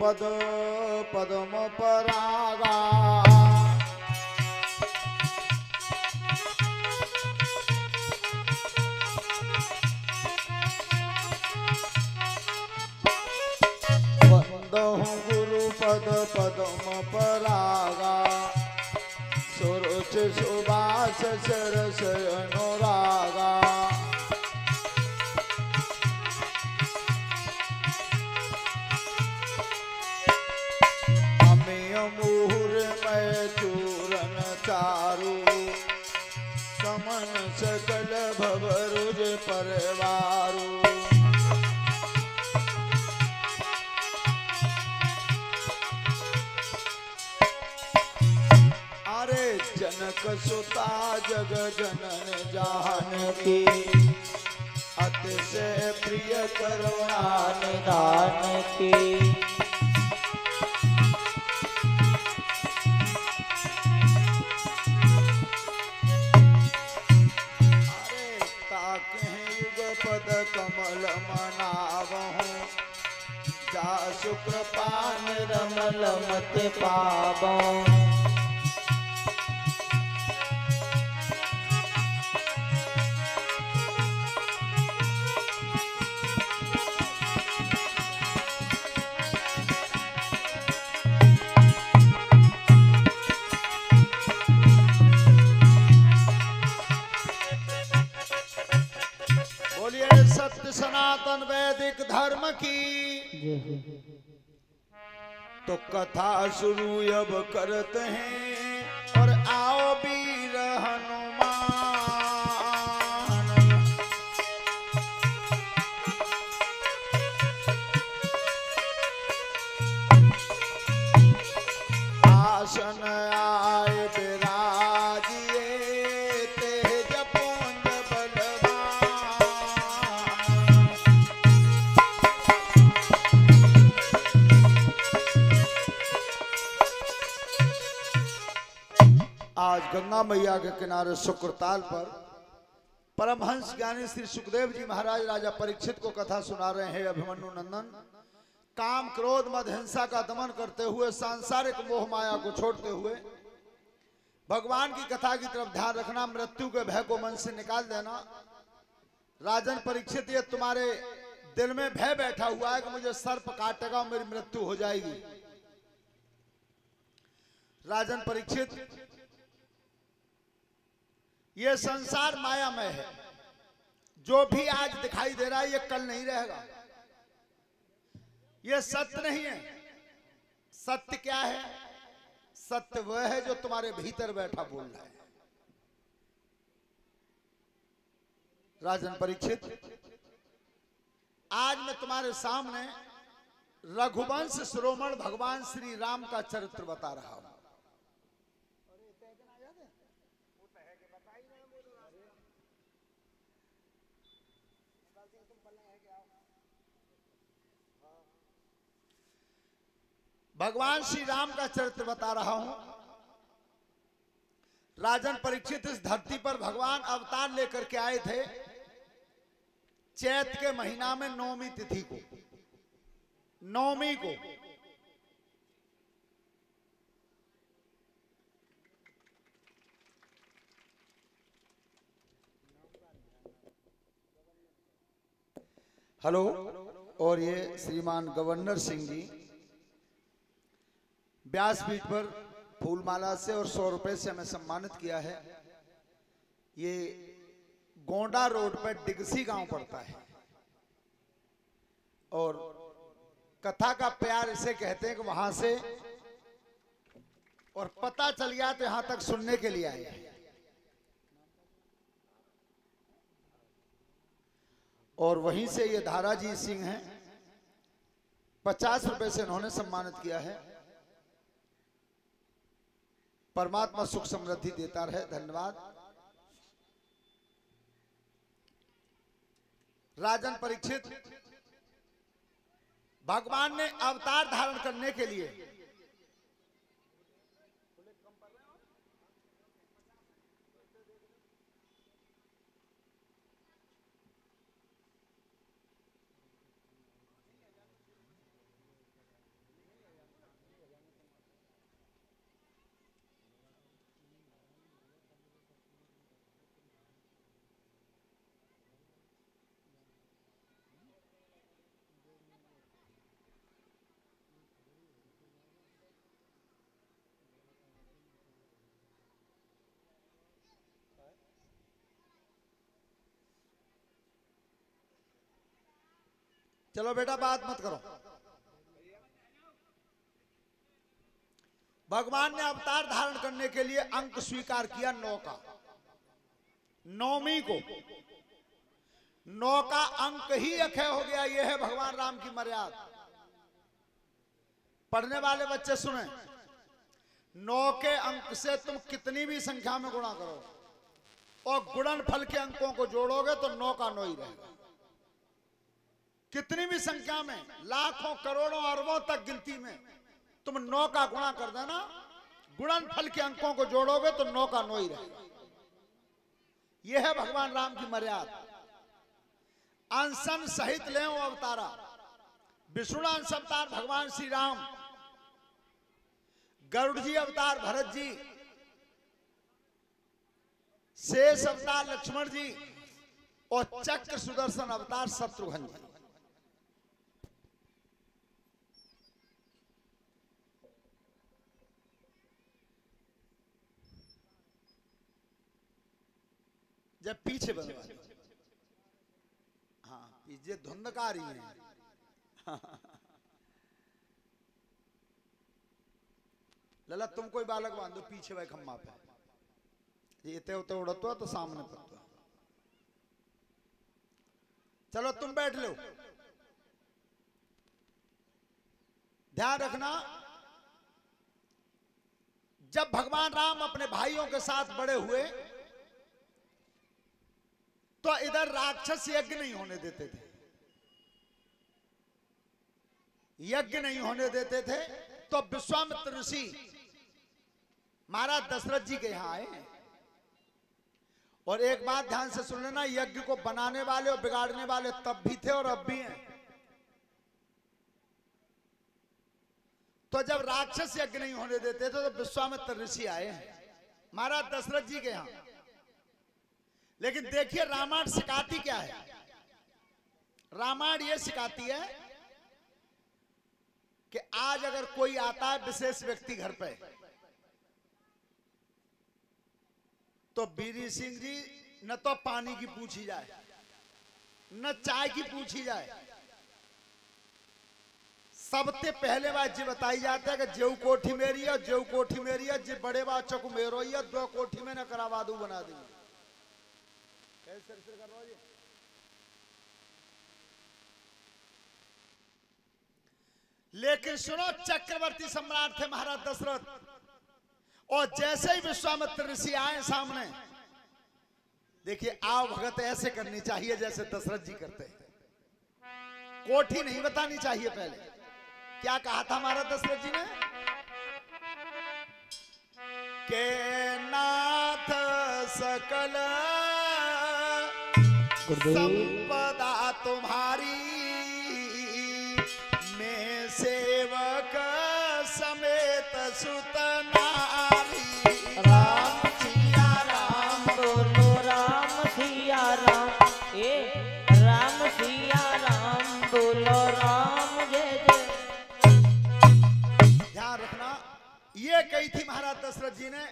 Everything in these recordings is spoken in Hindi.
पद पद्म परागा। वंदहु गुरु पद पद्म परागा। सुरुच सुबास सरस अनुरागा। मुहुर में चूरन चारु। समन सकल भवरुज परवारु। अरे जनक सुता जग जनन जानकी। अतिशय प्रिय करुणा निधान की। पद कमल मनावहु। जा शुक्रपा निर्मल मति पावहु। सत्य सनातन वैदिक धर्म की। तो कथा शुरू अब करते हैं और आओ वीर हनुमान। आसन आए विराजिए तेज पुंज आज गंगा मैया के किनारे शुक्रताल पर परमहंस ज्ञानी श्री सुखदेव जी महाराज राजा परीक्षित को कथा सुना रहे हैं। अभिमन्यु नंदन काम क्रोध मद हिंसा का दमन करते हुए सांसारिक मोह माया को छोड़ते हुए भगवान की कथा की तरफ ध्यान रखना। मृत्यु के भय को मन से निकाल देना। राजन परीक्षित, ये तुम्हारे दिल में भय बैठा हुआ है कि मुझे सर्प काटेगा और मेरी मृत्यु हो जाएगी। राजन परीक्षित, ये संसार मायामय है। जो भी आज दिखाई दे रहा है ये कल नहीं रहेगा। ये सत्य नहीं है। सत्य क्या है? सत्य वह है जो तुम्हारे भीतर बैठा बोल रहा है। राजन परीक्षित, आज मैं तुम्हारे सामने रघुवंश शिरोमण भगवान श्री राम का चरित्र बता रहा हूं। भगवान श्री राम का चरित्र बता रहा हूं। राजन परीक्षित, इस धरती पर भगवान अवतार लेकर के आए थे चैत के महीना में नौमी तिथि को, नौमी को। हेलो। और ये श्रीमान गवर्नर सिंह जी व्यासपीठ पर फूलमाला से और 100 रुपए से हमें सम्मानित किया है। ये गोंडा रोड पर डिगसी गांव पड़ता है और कथा का प्यार इसे कहते हैं कि वहां से और पता चल गया तो यहां तक सुनने के लिए आए। और वहीं से ये धाराजी सिंह हैं, 50 रुपए से इन्होंने सम्मानित किया है। परमात्मा सुख समृद्धि देता रहे। धन्यवाद। राजन परीक्षित, भगवान ने अवतार धारण करने के लिए चलो बेटा बात मत करो। भगवान ने अवतार धारण करने के लिए अंक स्वीकार किया 9 का। 9वीं को 9 का अंक ही अक्षय हो गया। यह है भगवान राम की मर्यादा। पढ़ने वाले बच्चे सुने, 9 के अंक से तुम कितनी भी संख्या में गुणा करो और गुणनफल के अंकों को जोड़ोगे तो 9 का 9 ही रहेगा। कितनी भी संख्या में, लाखों करोड़ों अरबों तक गिनती में तुम 9 का गुणा कर देना, गुणनफल के अंकों को जोड़ोगे तो 9 का 9 ही रहेगा। यह है भगवान राम की मर्यादा। अंशन सहित ले अवतारा। विष्णु अंश अवतार भगवान श्री राम, गरुड़ जी अवतार भरत जी, शेष अवतार लक्ष्मण जी और चक्र सुदर्शन अवतार शत्रुघ्न जी। जब पीछे बनवा दो, हाँ पीछे धुंधकारी है। लला तुम कोई बालक बांधो पीछे भाई खम्मा पे, ये इतने उतने उड़तो है तो सामने पड़ता। चलो तुम बैठ लो। ध्यान रखना, जब भगवान राम अपने भाइयों के साथ बड़े हुए तो इधर राक्षस यज्ञ नहीं होने देते थे। यज्ञ नहीं होने देते थे तो विश्वामित्र ऋषि महाराज दशरथ जी के यहां आए। और एक बात ध्यान से सुन लेना, यज्ञ को बनाने वाले और बिगाड़ने वाले तब भी थे और अब भी हैं। तो जब राक्षस यज्ञ नहीं होने देते थे तो विश्वामित्र ऋषि आए महाराज दशरथ जी के यहां। लेकिन देखिए रामायण सिखाती क्या है। रामायण ये सिखाती है कि आज अगर कोई आता है विशेष व्यक्ति घर पे, तो बीरी सिंह जी न तो पानी की पूछी जाए न चाय की पूछी जाए, सबसे पहले बात जी बताई जाता है कि जेऊ कोठी मेरी है, जेऊ कोठी मेरी है, जे बड़े बादशाह को मेरो ही है, 2 कोठी में न करावा दू बना दी। लेकिन सुनो, चक्रवर्ती सम्राट थे महाराज दशरथ, और जैसे ही विश्वामित्र ऋषि आए सामने, देखिए आओ भगत ऐसे करनी चाहिए जैसे दशरथ जी करते हैं। कोठी नहीं बतानी चाहिए। पहले क्या कहा था महाराज दशरथ जी ने के नाथ सकल संपदा तुम्हारी, मैं सेवक समेत सुत नारी। राम सिया राम बोलो राम सिया राम, राम सिया राम बोलो राम जय जय। ध्यान रखना, ये कही थी महाराज दशरथ जी ने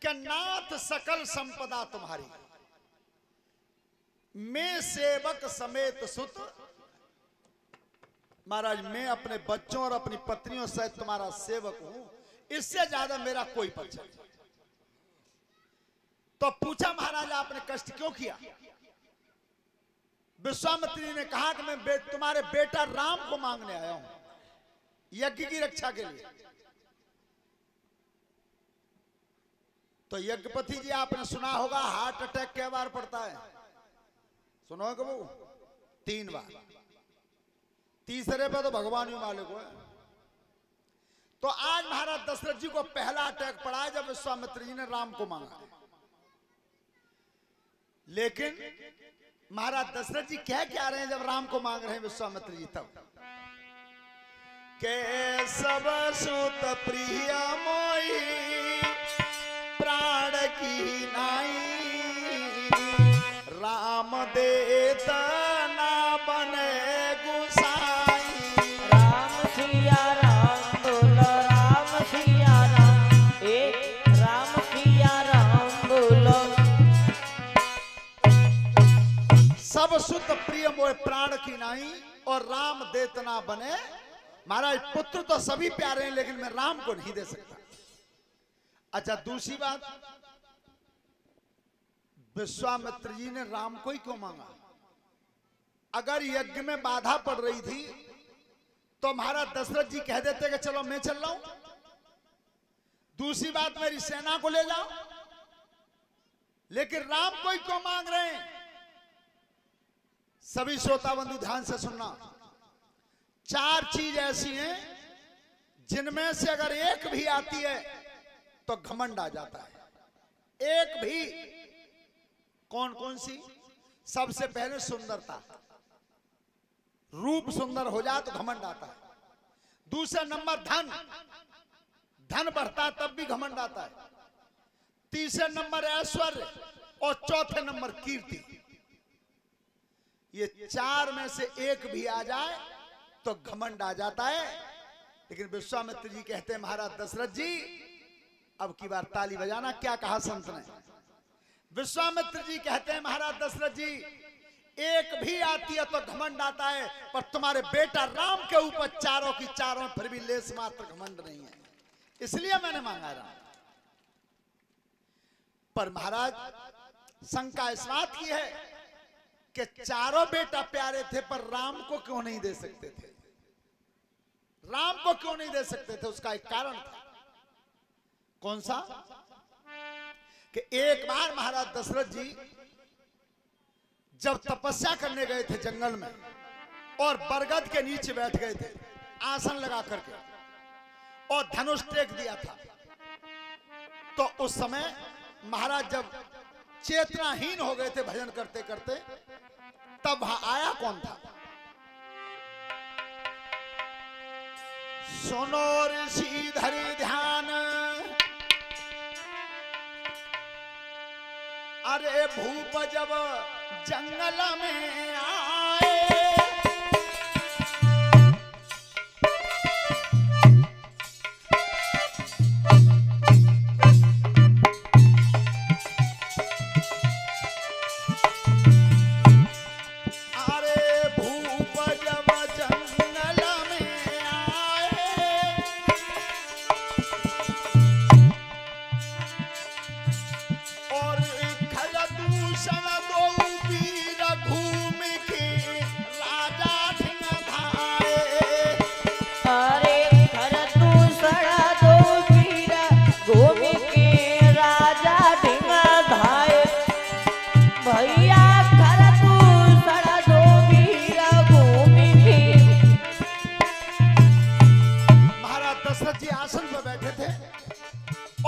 कि नाथ सकल संपदा तुम्हारी, मैं सेवक समेत सुत। महाराज मैं अपने बच्चों और अपनी पत्नियों सहित तुम्हारा सेवक हूं, इससे ज्यादा मेरा कोई परिचय नहीं। तो पूछा महाराज आपने कष्ट क्यों किया? विश्वामित्र जी ने कहा कि मैं तुम्हारे बेटा राम को मांगने आया हूं यज्ञ की रक्षा के लिए। तो यज्ञपति जी आपने सुना होगा हार्ट अटैक कै बार पड़ता है? सुनो कि वो 3 बार, तीसरे पे तो भगवान ही मालिक है। तो आज महाराज दशरथ जी को पहला अटैक पड़ा है जब विश्वामित्र जी ने राम को मांगा। लेकिन महाराज दशरथ जी क्या रहे हैं जब राम को मांग रहे हैं विश्वामित्र जी? तब के सब सुत प्रिय मोई प्राण की नाई, राम देत ना बने गुसाई। राम सिया राम बोलो राम सिया राम, राम सिया राम बोलो। सब सुत प्रिय मोय प्राण की नाई, और राम देतना बने। महाराज पुत्र तो सभी प्यारे हैं, लेकिन मैं राम को नहीं दे सकता। अच्छा, दूसरी बात, विश्वामित्र जी ने राम को ही क्यों मांगा? अगर यज्ञ में बाधा पड़ रही थी तो महाराज दशरथ जी कह देते कि चलो मैं चल रहा हूं। दूसरी बात, मेरी सेना को ले जाओ। लेकिन राम को ही क्यों मांग रहे हैं? सभी श्रोता बंधु ध्यान से सुनना। 4 चीज ऐसी हैं जिनमें से अगर एक भी आती है तो घमंड आ जाता है। एक भी। कौन कौन सी? सबसे पहले सुंदरता, रूप सुंदर हो जाए तो घमंड आता है। दूसरा नंबर धन, धन बढ़ता है तब भी घमंड आता है। तीसरे नंबर ऐश्वर्य और चौथे नंबर कीर्ति। ये 4 में से एक भी आ जाए तो घमंड आ जाता है। लेकिन विश्वामित्र जी कहते हैं महाराज दशरथ जी अब की बार ताली बजाना। क्या कहा संत ने? विश्वामित्र जी कहते हैं महाराज दशरथ जी एक भी आती है तो घमंड आता है, पर तुम्हारे बेटा राम के ऊपर चारों की चारों फिर भी लेस मात्र घमंड नहीं है, इसलिए मैंने मांगा राम। पर महाराज शंका इस बात की है कि चारों बेटा प्यारे थे पर राम को क्यों नहीं दे सकते थे? राम को क्यों नहीं दे सकते थे? उसका एक कारण था। कौन सा? कि एक बार महाराज दशरथ जी जब तपस्या करने गए थे जंगल में और बरगद के नीचे बैठ गए थे आसन लगा करके और धनुष टेक दिया था, तो उस समय महाराज जब चेतनाहीन हो गए थे भजन करते करते, तब वहां आया कौन था? सुनो ऋषि धरि ध्यान, अरे भूप जब जंगल में आए, अरे भूप जब जंगल में आए, और खरदूषण दो वीर घूम के राजा ढिंग धाए। अरे खरदूषण दो वीर घूम के राजा ढिंग धाए। भैया खरदूषण दो वीर घूम के। महाराज दशरथ जी आसन पर बैठे थे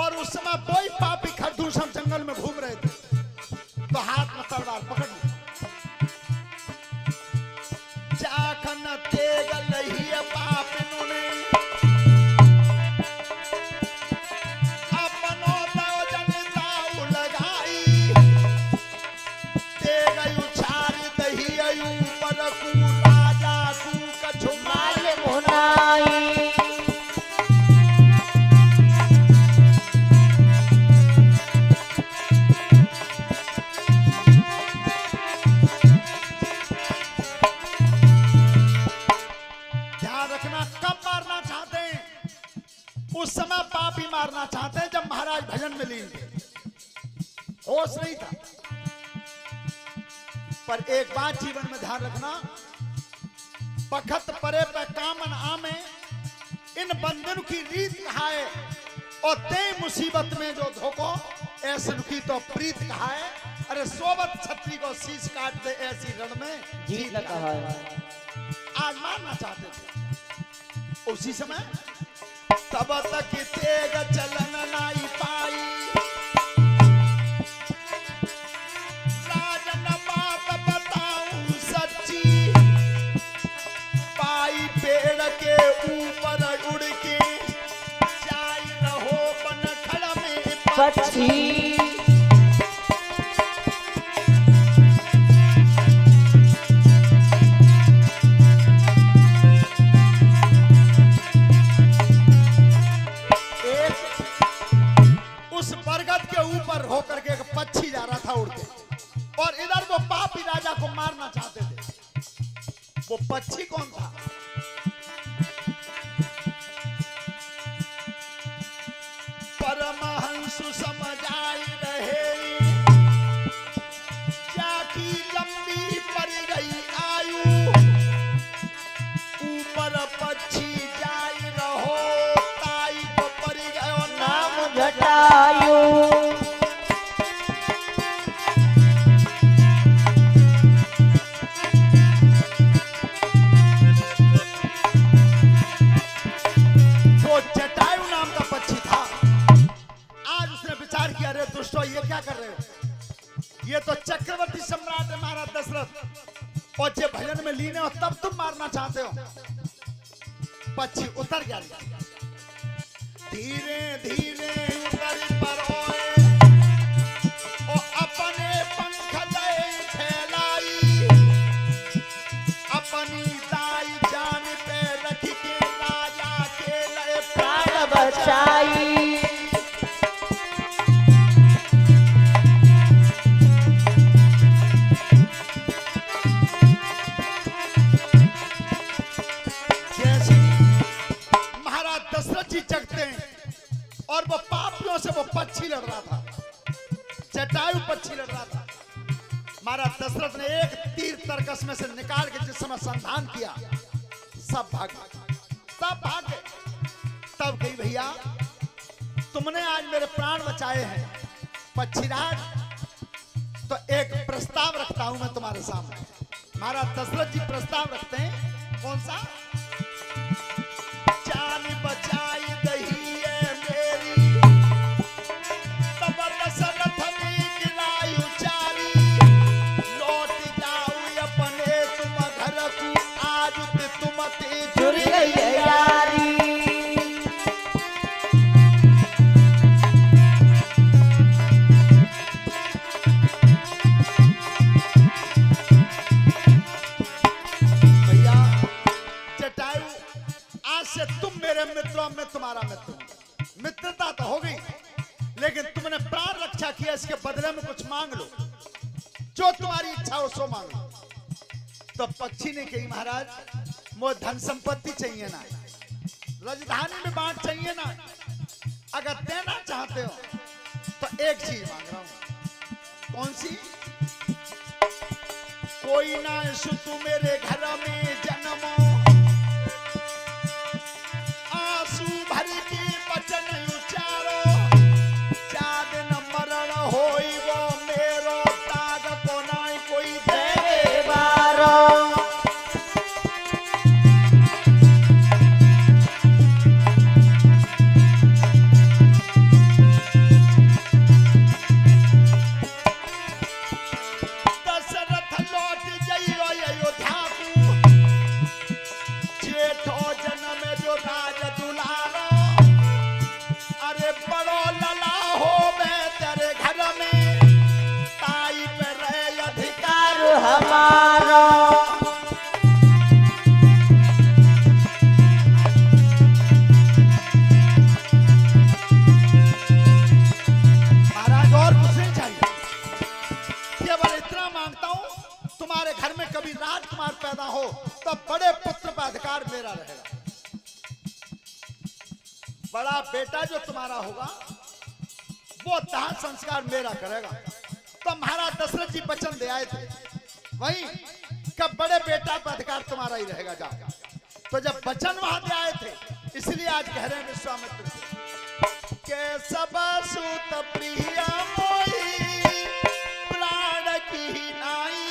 और उस समय कोई पापी खरदूषण जंगल में घूम रहे थे, तो हाथ में तलवार पकड़ ली। जाखन तेग लहिया पापिनु ने अपनो दौजन दाऊ लगाई। तेग उछार दहिया ऊपर कू राजा कू कछु माल मुनाई। ध्यान रखना, कब मारना चाहते हैं? उस समय पापी मारना चाहते हैं जब महाराज भजन में लीन थे, होश नहीं था। पर एक बात जीवन में ध्यान रखना, पखत परे पे कामन आमे, इन बंधन की रीत कहा है, और ते मुसीबत में जो धोखो ऐसे की तो प्रीत कहा है। अरे सोबत छत्री को शीश काट दे ऐसी रण में जीत न कहा है। आज मारना चाहते थे। उसी समय तब तक तेग चलन नाई पाई, राजन बात बताऊं सच्ची, पाई पेड़ के ऊपर उड़ के जाई रहो बनखड़ में पक्षी। उस बरगद के ऊपर होकर के एक पक्षी जा रहा था उड़ के, और इधर वो पापी राजा को मारना चाहते थे। वो पक्षी क्या कर रहे हो? ये तो चक्रवर्ती सम्राट है महाराज दशरथ, और जे भजन में लीन हो तब तुम मारना चाहते हो। पक्षी उतर गया, धीरे धीरे उतर पर और अपने पंख दे फैलाई, अपनी दाई जान पे रख के राजा के लिए प्राण बचाई। और वो पापियों से वो पक्षी लड़ रहा था, जटायु पक्षी लड़ रहा था। महाराज दशरथ ने एक तीर तरकस में से निकाल के जिस समय संधान किया, सब भाग गए। तब कही भैया तुमने आज मेरे प्राण बचाए हैं पक्षीराज, तो एक प्रस्ताव रखता हूं मैं तुम्हारे सामने। महाराज दशरथ जी प्रस्ताव रखते हैं, कौन सा? जान बचाई दही मैं तुम्हारा मित्र हूं। मित्रता तो हो गई, लेकिन तुमने प्राण रक्षा किया, इसके बदले में कुछ मांग लो, जो तुम्हारी इच्छा हो सो मांग लो। तो पक्षी ने कही महाराज मुझे धन संपत्ति चाहिए ना, राजधानी में बांट चाहिए ना, अगर देना चाहते हो तो एक चीज मांग रहा हूं। कौन सी? कोई ना सुतु मेरे घर में जन्मो, भर की बचन उचारो, चादन मरण होई वो मेरो, ताग को नाई कोई दे बारो। दशरथ लौट जइयो अयोध्या को, जेठो जन्म जो राज दुलारो, बड़ो लला हो मैं तेरे घर में, ताई पे रहे अधिकार हमारा। महाराज और कुछ नहीं चाहिए, केवल इतना मांगता हूं तुम्हारे घर में कभी राजकुमार पैदा हो तो बड़े पुत्र का अधिकार मेरा रहेगा। बड़ा बेटा जो तुम्हारा होगा वो दाह संस्कार मेरा करेगा। तो महाराज दशरथ जी वचन दे आए थे वहीं कब बड़े बेटा का अधिकार तुम्हारा ही रहेगा। जाओ, तो जब वचन वहां दे आए थे, इसलिए आज कह रहे हैं विश्वामित्र से के सब सुत प्रिया मोई प्राण की नाई,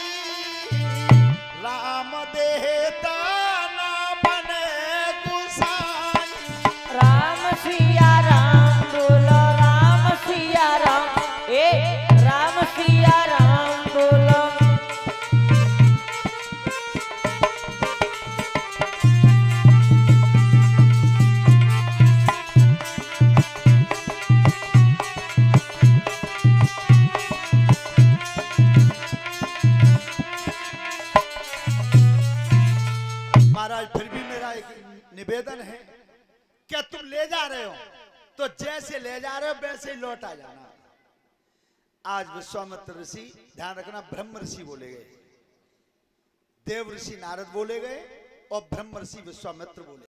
राम देहता ना बने गुसाई। राम सिया राम बोलो, राम सिया राम, राम सिया राम बोलो। महाराज फिर भी मेरा एक निवेदन है, क्या तुम ले जा रहे हो तो जैसे ले जा रहे हो वैसे ही लौट आ जाना। आज विश्वामित्र ऋषि, ध्यान रखना, ब्रह्म ऋषि बोले गए, देव ऋषि नारद बोले गए और ब्रह्म ऋषि विश्वामित्र बोले